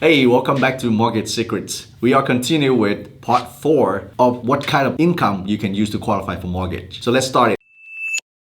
Hey, welcome back to Mortgage Secrets. We are continuing with part 4 of what kind of income you can use to qualify for mortgage. So let's start it.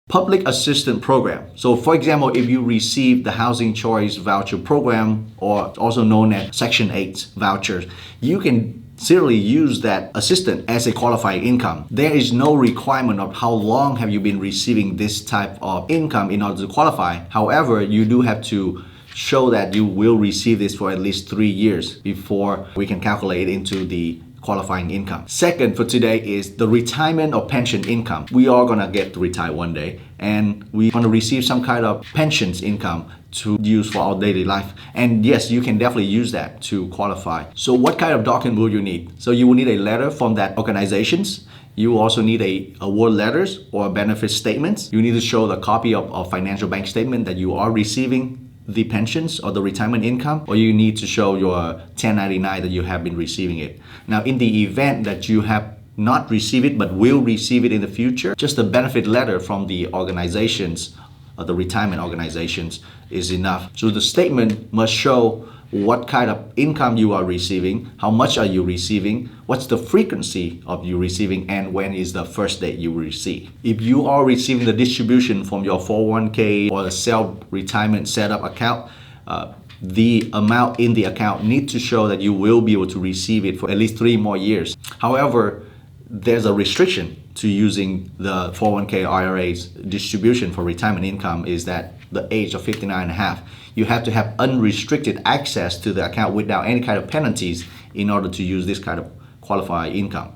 Public Assistance Program. So for example, if you receive the Housing Choice Voucher Program, or also known as Section 8 vouchers, you can certainly use that assistance as a qualifying income. There is no requirement of how long have you been receiving this type of income in order to qualify. However, you do have to show that you will receive this for at least 3 years before we can calculate it into the qualifying income. Second for today is the retirement or pension income. We are gonna get to retire one day, and we want to receive some kind of pensions income to use for our daily life. And yes, you can definitely use that to qualify. So what kind of document will you need? So you will need a letter from that organizations. You also need a award letters or benefit statements. You need to show the copy of a financial bank statement that you are receiving the pensions or the retirement income, or you need to show your 1099 that you have been receiving it. Now, in the event that you have not received it but will receive it in the future, just a benefit letter from the organizations or the retirement organizations is enough. So the statement must show what kind of income you are receiving, how much are you receiving, what's the frequency of you receiving, and when is the first date you will receive. If you are receiving the distribution from your 401k or the self-retirement setup account, the amount in the account needs to show that you will be able to receive it for at least 3 more years. However, there's a restriction to using the 401k IRA's distribution for retirement income is that the age of 59 and a half. You have to have unrestricted access to the account without any kind of penalties in order to use this kind of qualified income.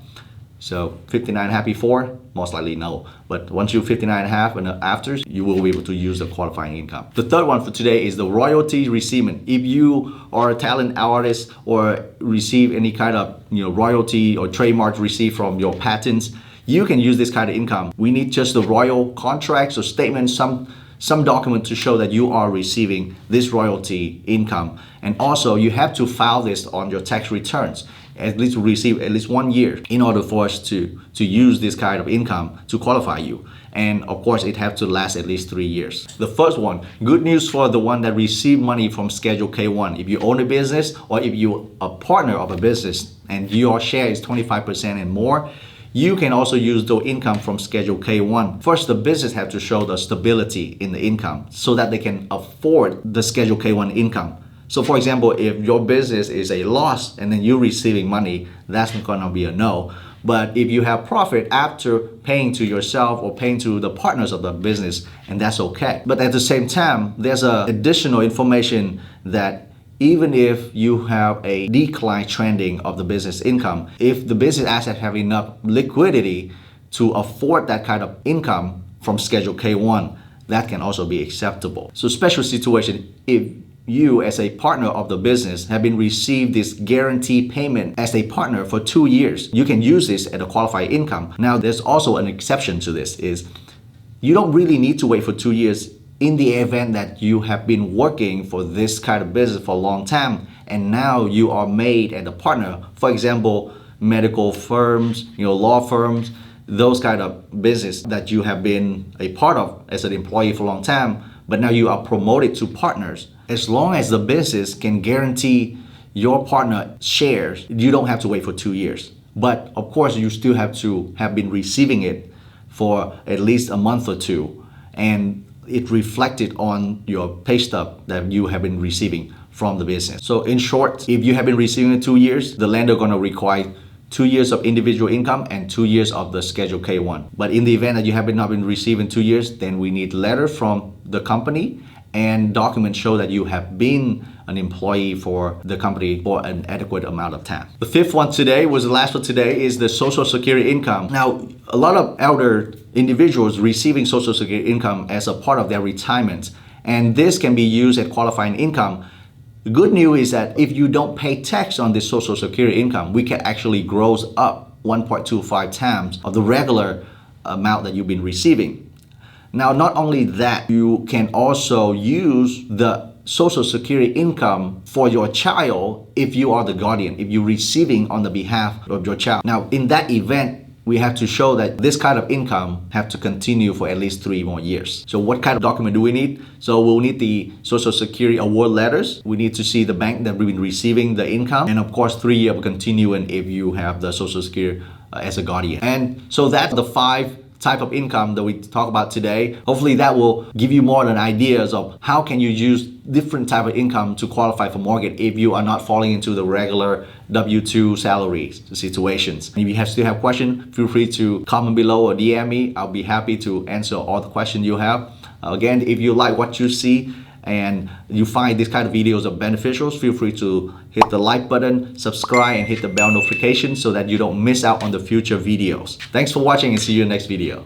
So 59 and a half before, most likely no. But once you're 59 and a half and after, you will be able to use the qualifying income. The third one for today is the royalty receivement. If you are a talent artist or receive any kind of royalty or trademark received from your patents, you can use this kind of income. We need just the royal contracts or statements, some document to show that you are receiving this royalty income. And also you have to file this on your tax returns, at least receive at least 1 year in order for us to use this kind of income to qualify you. And of course it has to last at least 3 years. The first one, good news for the one that receive money from Schedule K1. If you own a business or if you are a partner of a business and your share is 25% and more, you can also use the income from Schedule K1. First, the business have to show the stability in the income so that they can afford the Schedule K1 income. So for example, if your business is a loss and then you're receiving money, that's not gonna be a no. But if you have profit after paying to yourself or paying to the partners of the business, and that's okay. But at the same time, there's additional information that even if you have a decline trending of the business income, if the business assets have enough liquidity to afford that kind of income from Schedule K1, that can also be acceptable. So special situation, if you as a partner of the business have been received this guaranteed payment as a partner for 2 years, you can use this as a qualified income. Now there's also an exception to this is you don't really need to wait for 2 years in the event that you have been working for this kind of business for a long time and now you are made as a partner. For example, medical firms, law firms, those kind of business that you have been a part of as an employee for a long time, but now you are promoted to partners. As long as the business can guarantee your partner shares, you don't have to wait for 2 years. But of course, you still have to have been receiving it for at least a month or two, and it reflected on your pay stub that you have been receiving from the business. So in short, if you have been receiving it 2 years, the lender gonna require 2 years of individual income and 2 years of the Schedule K1. But in the event that you have not been receiving 2 years, then we need letter from the company and documents show that you have been an employee for the company for an adequate amount of time. The fifth one today was the last one today is the Social Security income. Now, a lot of elder individuals receiving Social Security income as a part of their retirement, and this can be used as qualifying income. The good news is that if you don't pay tax on this Social Security income, we can actually gross up 1.25 times of the regular amount that you've been receiving. Now, not only that, you can also use the Social Security income for your child if you are the guardian, if you're receiving on the behalf of your child. Now, in that event, we have to show that this kind of income have to continue for at least 3 more years. So what kind of document do we need? So we'll need the Social Security award letters. We need to see the bank that we've been receiving the income. And of course, 3 years of continuing if you have the Social Security as a guardian. And so that's the 5 type of income that we talk about today. Hopefully that will give you more than ideas of how can you use different type of income to qualify for mortgage if you are not falling into the regular W-2 salary situations. If you still have questions, feel free to comment below or DM me. I'll be happy to answer all the questions you have. Again, if you like what you see and you find this kind of videos are beneficial, feel free to hit the like button, subscribe, and hit the bell notification so that you don't miss out on the future videos. Thanks for watching and see you in the next video.